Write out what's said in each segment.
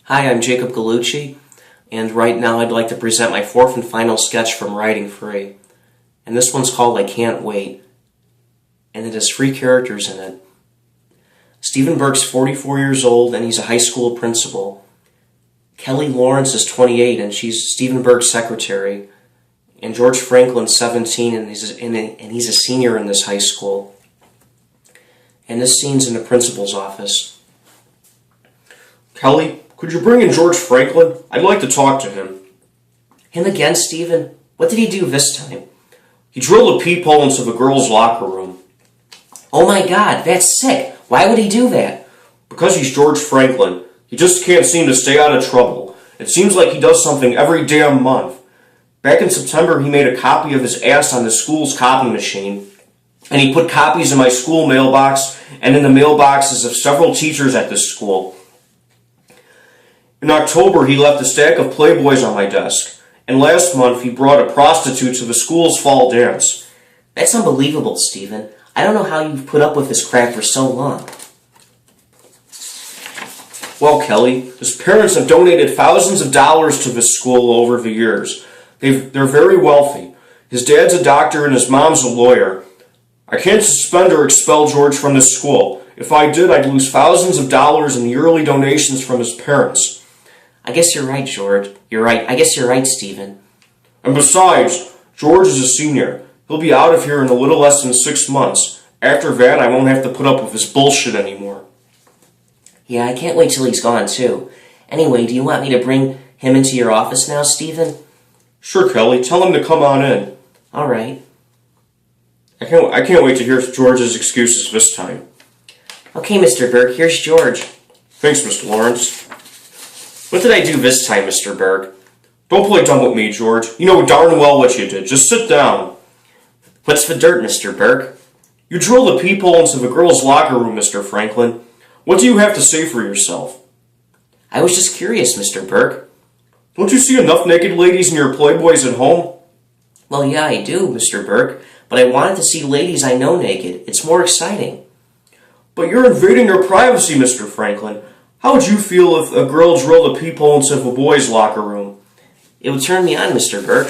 Hi, I'm Jacob Gallucci, and right now I'd like to present my fourth and final sketch from Writing Free. And this one's called I Can't Wait, and it has 3 characters in it. Stephen Burke's 44 years old, and he's a high school principal. Kelly Lawrence is 28, and she's Stephen Burke's secretary. And George Franklin's 17, and he's a senior in this high school. And this scene's in the principal's office. Kelly, could you bring in George Franklin? I'd like to talk to him. Him again, Stephen? What did he do this time? He drilled a peephole into the girls' locker room. Oh my God, that's sick. Why would he do that? Because he's George Franklin. He just can't seem to stay out of trouble. It seems like he does something every damn month. Back in September, he made a copy of his ass on the school's copy machine, and he put copies in my school mailbox and in the mailboxes of several teachers at this school. In October, he left a stack of Playboys on my desk, and last month he brought a prostitute to the school's fall dance. That's unbelievable, Stephen. I don't know how you've put up with this crap for so long. Well, Kelly, his parents have donated thousands of dollars to this school over the years. They're very wealthy. His dad's a doctor and his mom's a lawyer. I can't suspend or expel George from this school. If I did, I'd lose thousands of dollars in yearly donations from his parents. I guess you're right, George. You're right. I guess you're right, Stephen. And besides, George is a senior. He'll be out of here in a little less than 6 months. After that, I won't have to put up with his bullshit anymore. Yeah, I can't wait till he's gone, too. Anyway, do you want me to bring him into your office now, Stephen? Sure, Kelly. Tell him to come on in. All right. I can't wait to hear George's excuses this time. Okay, Mr. Burke, here's George. Thanks, Mr. Lawrence. What did I do this time, Mr. Burke? Don't play dumb with me, George. You know darn well what you did. Just sit down. What's the dirt, Mr. Burke? You drilled a peephole into the girls' locker room, Mr. Franklin. What do you have to say for yourself? I was just curious, Mr. Burke. Don't you see enough naked ladies in your Playboys at home? Well, yeah, I do, Mr. Burke, but I wanted to see ladies I know naked. It's more exciting. But you're invading your privacy, Mr. Franklin. How would you feel if a girl drilled a peephole into the boys' locker room? It would turn me on, Mr. Burke.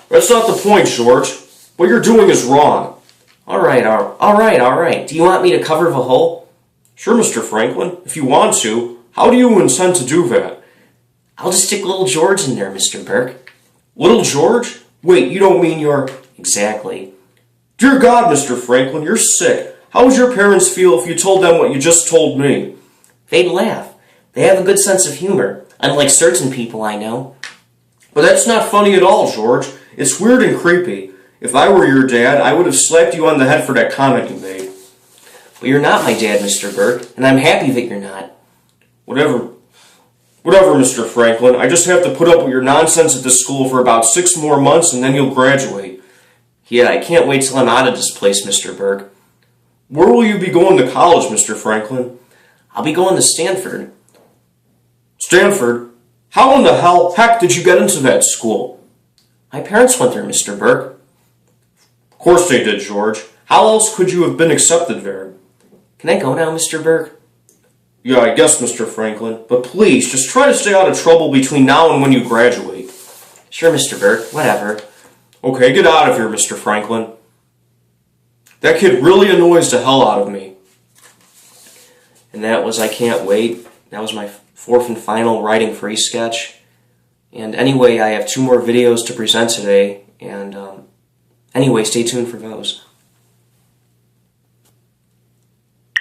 That's not the point, George. What you're doing is wrong. All right. Do you want me to cover the hole? Sure, Mr. Franklin, if you want to. How do you intend to do that? I'll just stick little George in there, Mr. Burke. Little George? Wait, you don't mean your... Exactly. Dear God, Mr. Franklin, you're sick. How would your parents feel if you told them what you just told me? They'd laugh. They have a good sense of humor, unlike certain people I know. But that's not funny at all, George. It's weird and creepy. If I were your dad, I would have slapped you on the head for that comment you made. But you're not my dad, Mr. Burke, and I'm happy that you're not. Whatever, Mr. Franklin. I just have to put up with your nonsense at this school for about 6 more months, and then you'll graduate. Yeah, I can't wait till I'm out of this place, Mr. Burke. Where will you be going to college, Mr. Franklin? I'll be going to Stanford. Stanford? How in the heck did you get into that school? My parents went there, Mr. Burke. Of course they did, George. How else could you have been accepted there? Can I go now, Mr. Burke? Yeah, I guess, Mr. Franklin. But please, just try to stay out of trouble between now and when you graduate. Sure, Mr. Burke. Whatever. Okay, get out of here, Mr. Franklin. That kid really annoys the hell out of me. And that was I Can't Wait. That was my fourth and final Writing Free sketch. And anyway, I have 2 more videos to present today. And anyway, stay tuned for those.